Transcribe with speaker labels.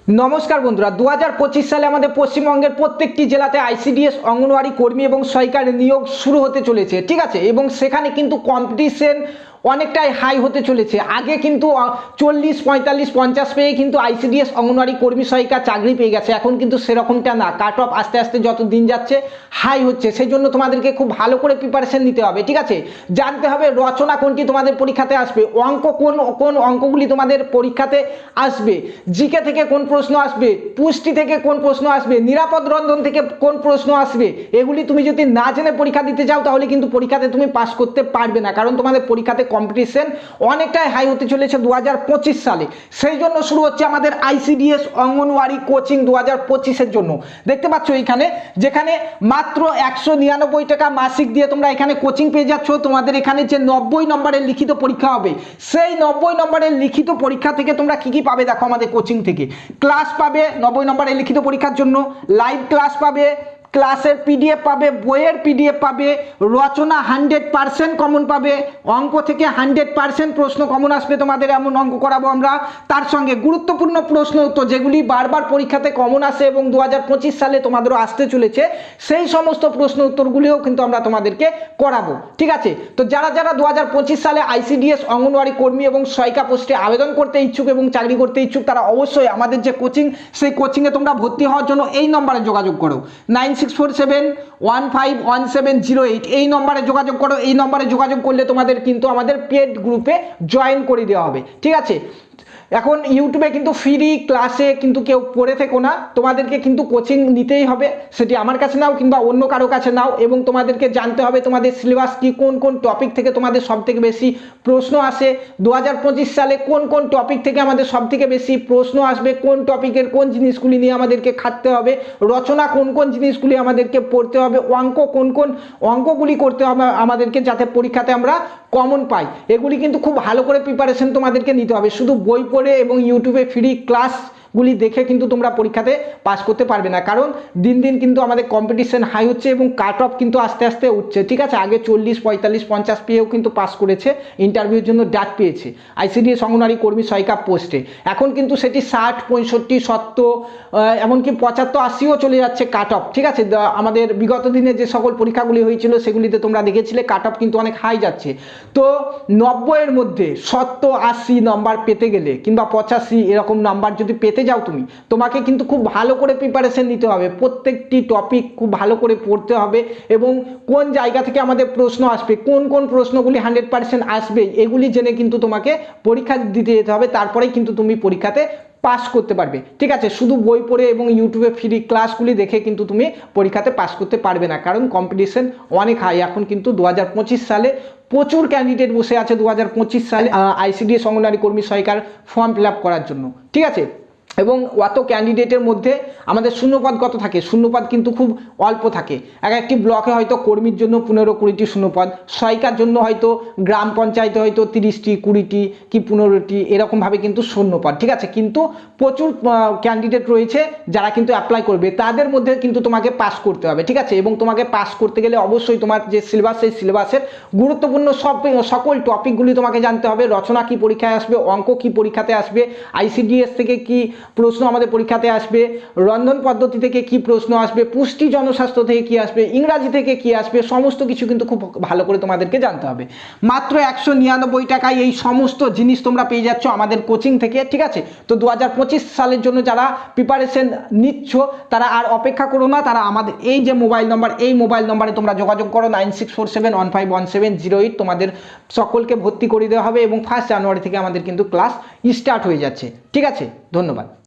Speaker 1: নমস্কার বন্ধুরা, 2025 সালে আমাদের পশ্চিমবঙ্গের প্রত্যেকটি জেলাতে আইসিডিএস অঙ্গনওয়াড়ি কর্মী এবং সহায়িকার নিয়োগ শুরু হতে চলেছে। ঠিক আছে, এবং সেখানে কিন্তু কম্পিটিশন অনেকটাই হাই হতে চলেছে। আগে কিন্তু 40, 45, 50 পেয়ে কিন্তু আইসিডিএস অঙ্গনওয়াড়ি কর্মী সহায়িকা চাকরি পেয়ে গেছে। এখন কিন্তু সেরকমটা না, কাট অফ আস্তে আস্তে যত দিন যাচ্ছে হাই হচ্ছে। সেই জন্য তোমাদেরকে খুব ভালো করে প্রিপারেশন নিতে হবে। ঠিক আছে, জানতে হবে রচনা কোনটি তোমাদের পরীক্ষাতে আসবে, অঙ্ক কোন অঙ্কগুলি তোমাদের পরীক্ষাতে আসবে, জিকে থেকে কোন প্রশ্ন আসবে, পুষ্টি থেকে কোন প্রশ্ন আসবে, নিরাপদ রন্ধন থেকে কোন প্রশ্ন আসবে। এগুলি তুমি যদি না জেনে পরীক্ষা দিতে যাও তাহলে কিন্তু পরীক্ষাতে তুমি পাস করতে পারবে না, কারণ তোমাদের পরীক্ষাতে কম্পিটিশন অনেকটাই হাই হতে চলেছে 2025 সালে। সেই জন্য শুরু হচ্ছে আমাদের আইসিডিএস অঙ্গনওয়াড়ি কোচিং 2025-এর জন্য। দেখতে পাচ্ছ এখানে, যেখানে মাত্র 199 টাকা মাসিক দিয়ে তোমরা এখানে কোচিং পেয়ে যাচ্ছ। তোমাদের এখানে যে 90 নম্বরের লিখিত পরীক্ষা হবে, সেই 90 নম্বরের লিখিত পরীক্ষা থেকে তোমরা কি কি পাবে দেখো। আমাদের কোচিং থেকে ক্লাস পাবে 90 নম্বরের লিখিত পরীক্ষার জন্য, লাইভ ক্লাস পাবে, ক্লাসের পিডিএফ পাবে, বইয়ের পিডিএফ পাবে, রচনা 100% কমন পাবে, অঙ্ক থেকে 100% প্রশ্ন কমন আসবে তোমাদের, এমন অঙ্ক করাবো আমরা। তার সঙ্গে গুরুত্বপূর্ণ প্রশ্ন উত্তর যেগুলি বারবার পরীক্ষাতে কমন আসে এবং 2025 সালে তোমাদেরও আসতে চলেছে, সেই সমস্ত প্রশ্ন উত্তরগুলিও কিন্তু আমরা তোমাদেরকে করাবো। ঠিক আছে, তো যারা যারা 2025 সালে আইসিডিএস অঙ্গনওয়াড়ি কর্মী এবং সহায়িকা পোস্টে আবেদন করতে ইচ্ছুক এবং চাকরি করতে ইচ্ছুক, তারা অবশ্যই আমাদের যে কোচিং, সেই কোচিংয়ে তোমরা ভর্তি হওয়ার জন্য এই নম্বরে যোগাযোগ করো, 9647151708। এই নম্বরে যোগাযোগ করো। এই নম্বরে যোগাযোগ করলে তোমাদের কিন্তু আমাদের পেড গ্রুপে জয়েন করে দেওয়া হবে। ঠিক আছে, এখন ইউটিউবে কিন্তু ফ্রি ক্লাসে কিন্তু কেউ পড়ে থেকো না, তোমাদেরকে কিন্তু কোচিং নিতেই হবে। সেটি আমার কাছে নাও কিংবা অন্য কারো কাছে নাও, এবং তোমাদেরকে জানতে হবে তোমাদের সিলেবাস কি, কোন কোন টপিক থেকে তোমাদের সব থেকে বেশি প্রশ্ন আসে, 2025 সালে কোন কোন টপিক থেকে আমাদের সব থেকে বেশি প্রশ্ন আসবে, কোন টপিকের কোন জিনিসগুলি নিয়ে আমাদেরকে খাটতে হবে, রচনা কোন কোন জিনিসগুলি আমাদেরকে পড়তে হবে, অঙ্ক কোন কোন অঙ্কগুলি করতে হবে আমাদেরকে, যাতে পরীক্ষাতে আমরা কমন পাই। এগুলি কিন্তু খুব ভালো করে প্রিপারেশন তোমাদেরকে নিতে হবে। শুধু বই পড়ে এবং ইউটিউবে ফ্রি ক্লাসগুলি দেখে কিন্তু তোমরা পরীক্ষাতে পাস করতে পারবে না, কারণ দিন দিন কিন্তু আমাদের কম্পিটিশন হাই হচ্ছে এবং কাট অফ কিন্তু আস্তে আস্তে উঠছে। ঠিক আছে, আগে 40, 45, 50 পেয়েও কিন্তু পাস করেছে, ইন্টারভিউর জন্য ডাক পেয়েছে আইসিডিএস অঙ্গনওয়াড়ি কর্মী সহায়িকা পোস্টে। এখন কিন্তু সেটি 60, 65, 70, এমনকি 75, 80ও চলে যাচ্ছে কাট অফ। ঠিক আছে, আমাদের বিগত দিনে যে সকল পরীক্ষাগুলি হয়েছিল সেগুলিতে তোমরা দেখেছিলে কাট অফ কিন্তু অনেক হাই যাচ্ছে। তো 90-এর মধ্যে 70, 80 নাম্বার পেতে গেলে কিংবা 85 এরকম নাম্বার যদি পেতে যাও তুমি, তোমাকে কিন্তু খুব ভালো করে প্রিপারেশন নিতে হবে। প্রত্যেকটি টপিক খুব ভালো করে পড়তে হবে এবং কোন জায়গা থেকে আমাদের প্রশ্ন আসবে, কোন কোন প্রশ্নগুলি 100% আসবে, এগুলি জেনে কিন্তু তোমাকে পরীক্ষা দিতে যেতে হবে। তারপরেই কিন্তু তুমি পরীক্ষাতে পাস করতে পারবে। ঠিক আছে, শুধু বই পড়ে এবং ইউটিউবে ফ্রি ক্লাসগুলি দেখে কিন্তু তুমি পরীক্ষাতে পাস করতে পারবে না, কারণ কম্পিটিশন অনেক হাই। এখন কিন্তু 2025 সালে প্রচুর ক্যান্ডিডেট বসে আছে 2025 সালে আইসিডিএস অঙ্গনওয়াড়ি কর্মী সহায়িকার ফর্ম ফিল আপ করার জন্য। ঠিক আছে, এবং অত ক্যান্ডিডেটের মধ্যে আমাদের শূন্যপদ কত থাকে? শূন্যপদ কিন্তু খুব অল্প থাকে। এক একটি ব্লকে হয়তো কর্মীর জন্য 15-20টি শূন্যপদ, সহায়িকার জন্য হয়তো গ্রাম পঞ্চায়েতে হয়তো 30টি, 20টি কি 15টি এরকমভাবে কিন্তু শূন্যপদ। ঠিক আছে, কিন্তু প্রচুর ক্যান্ডিডেট রয়েছে যারা কিন্তু অ্যাপ্লাই করবে, তাদের মধ্যে কিন্তু তোমাকে পাস করতে হবে। ঠিক আছে, এবং তোমাকে পাস করতে গেলে অবশ্যই তোমার যে সিলেবাস, সেই সিলেবাসের গুরুত্বপূর্ণ সকল টপিকগুলি তোমাকে জানতে হবে। রচনা কি পরীক্ষায় আসবে, অঙ্ক কি পরীক্ষাতে আসবে, আইসিডিএস থেকে কি প্রশ্ন আমাদের পরীক্ষাতে আসবে, রন্ধন পদ্ধতি থেকে কি প্রশ্ন আসবে, পুষ্টি জনস্বাস্থ্য থেকে কি আসবে, ইংরাজি থেকে কি আসবে, সমস্ত কিছু কিন্তু খুব ভালো করে তোমাদেরকে জানতে হবে। মাত্র 199 টাকায় এই সমস্ত জিনিস তোমরা পেয়ে যাচ্ছ আমাদের কোচিং থেকে। ঠিক আছে, তো 2025 সালের জন্য যারা প্রিপারেশন নিচ্ছ তারা আর অপেক্ষা করো না, তারা আমাদের এই যে মোবাইল নম্বর, এই মোবাইল নম্বরে তোমরা যোগাযোগ করো, 9647151708। তোমাদের সকলকে ভর্তি করে দেওয়া হবে এবং 1 জানুয়ারি থেকে আমাদের কিন্তু ক্লাস স্টার্ট হয়ে যাচ্ছে। ঠিক আছে, ধন্যবাদ।